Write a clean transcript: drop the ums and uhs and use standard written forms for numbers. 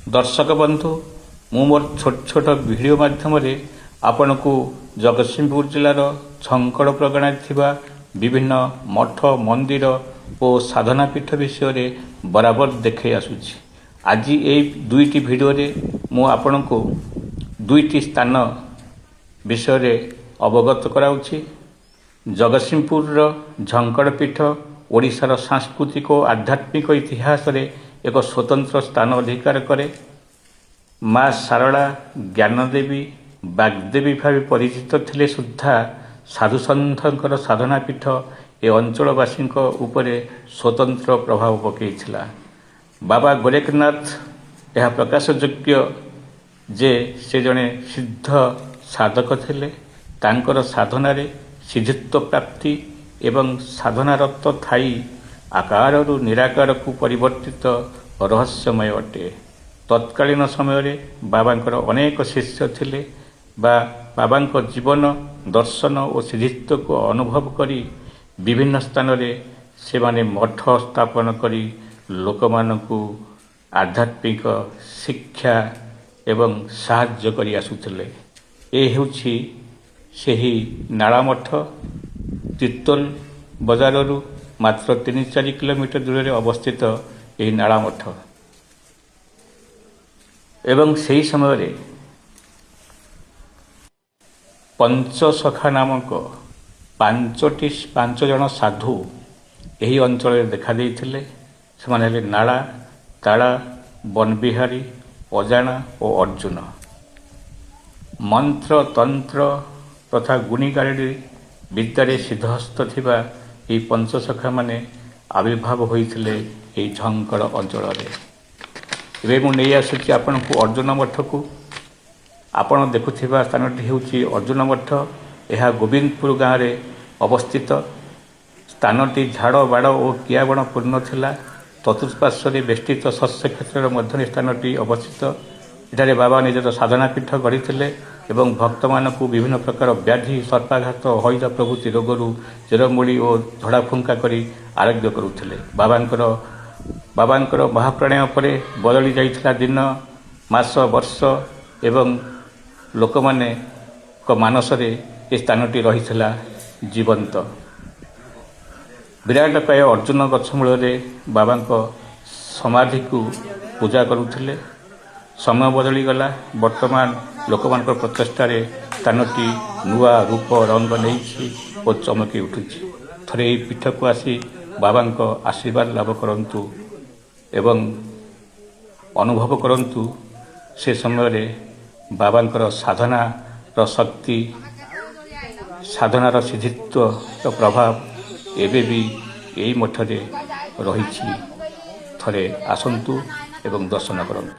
दर्शक बंधु मु मोर छोट छोट वीडियो माध्यम आपण को जगतसिंहपुर जिलार झंकड़ प्रगणा थिबा विभिन्न मठ मंदिर और साधना पीठ विषय बराबर देखे आसुछि। आज ये दुईटी वीडियो रे मु आपण को दुईटी स्थान विषय अवगत कराउछि। जगतसिंहपुर झंकड़ पीठ ओडिशार सांस्कृतिक और आध्यात्मिक इतिहास रे एक स्वतंत्र स्थान अधिकार करे। माँ शारदा ज्ञानदेवी बाग्देवी भाव परिचित थिले सुद्धा साधुसंथर साधना पीठ ए अंचलवासी उपरे स्वतंत्र प्रभाव पकईथिला। बाबा गोरखनाथ यह प्रकाशयोग्य जे से जड़े सिद्ध साधक थिले। तांकर साधनारे सिद्धित्व प्राप्ति एवं साधनारत थाई आकारु निराकार को परिवर्तित रहस्यमय अटे। तत्कालीन समय बाबांकर अनेक शिष्य थिले। बाबांक जीवन दर्शन और सिद्धित्व को अनुभव करी विभिन्न स्थान रे से माने मठ स्थापन करी लोकमानकु आध्यात्मिक शिक्षा एवं साहाय्य करी आसुथिले। ए हेउछि सेही नाला मठ तिर्तोल बजाररू मात्र 3-4 किलोमीटर दूर रे अवस्थित यही नाला मठ एवं सही समय पंचसखा नामक 5 जन साधु यही अंचल देखा देइथिले। से माने नाला ताला बनबिहारी अजाना और अर्जुन। मंत्र तंत्र तथा गुणीगारी विद्यारे सिद्धहस्त थिबा ये पंचसखा माने आविर्भाव होइथिले एई झंकड़ अंचल रे। एबे मु नै आसुछि आपन को अर्जुन मठ को। आपण देखुथिबा स्थानटी हेउछि अर्जुन मठ। यह गोविंदपुर गाँव रे अवस्थित। स्थानटी झाड़ बाड़ और कियाबण पूर्ण थिला। चतुष्पार्श्व बेष्टित शस्य क्षेत्र मध्य स्थानटी अवस्थित। एठारे बाबा निजर साधना पीठ गढ़ी एवं भक्त मानकु विभिन्न प्रकार व्याधि सर्पाघात हईजा प्रभृति रोगरू चेरमूली और झड़ा फुंका करी आरोग्य करुथिले। बाबांकर महाप्राणय परे बदली जाइथिला दिन मास वर्ष एवं लोक माने को मानसरे ए स्थानटी रहिथिला जीवंत। विराटकाय अर्जुन गछ मूल बाबांक समाधि को पूजा करुथिले। समय बदली गला। वर्तमान लोकमान प्रचेषार स्थानटी नुआ रूप रंग नहीं और चमकी उठुछि। थरे पीठ को आसी बाबांक आशीर्वाद लाभ करंतु एवं अनुभव करंतु। से समय बाबांकर साधनार शक्ति साधनार सिद्धित्व प्रभाव एबे भी यही मठरे रही। थरे आसंतु एवं दर्शन करंतु।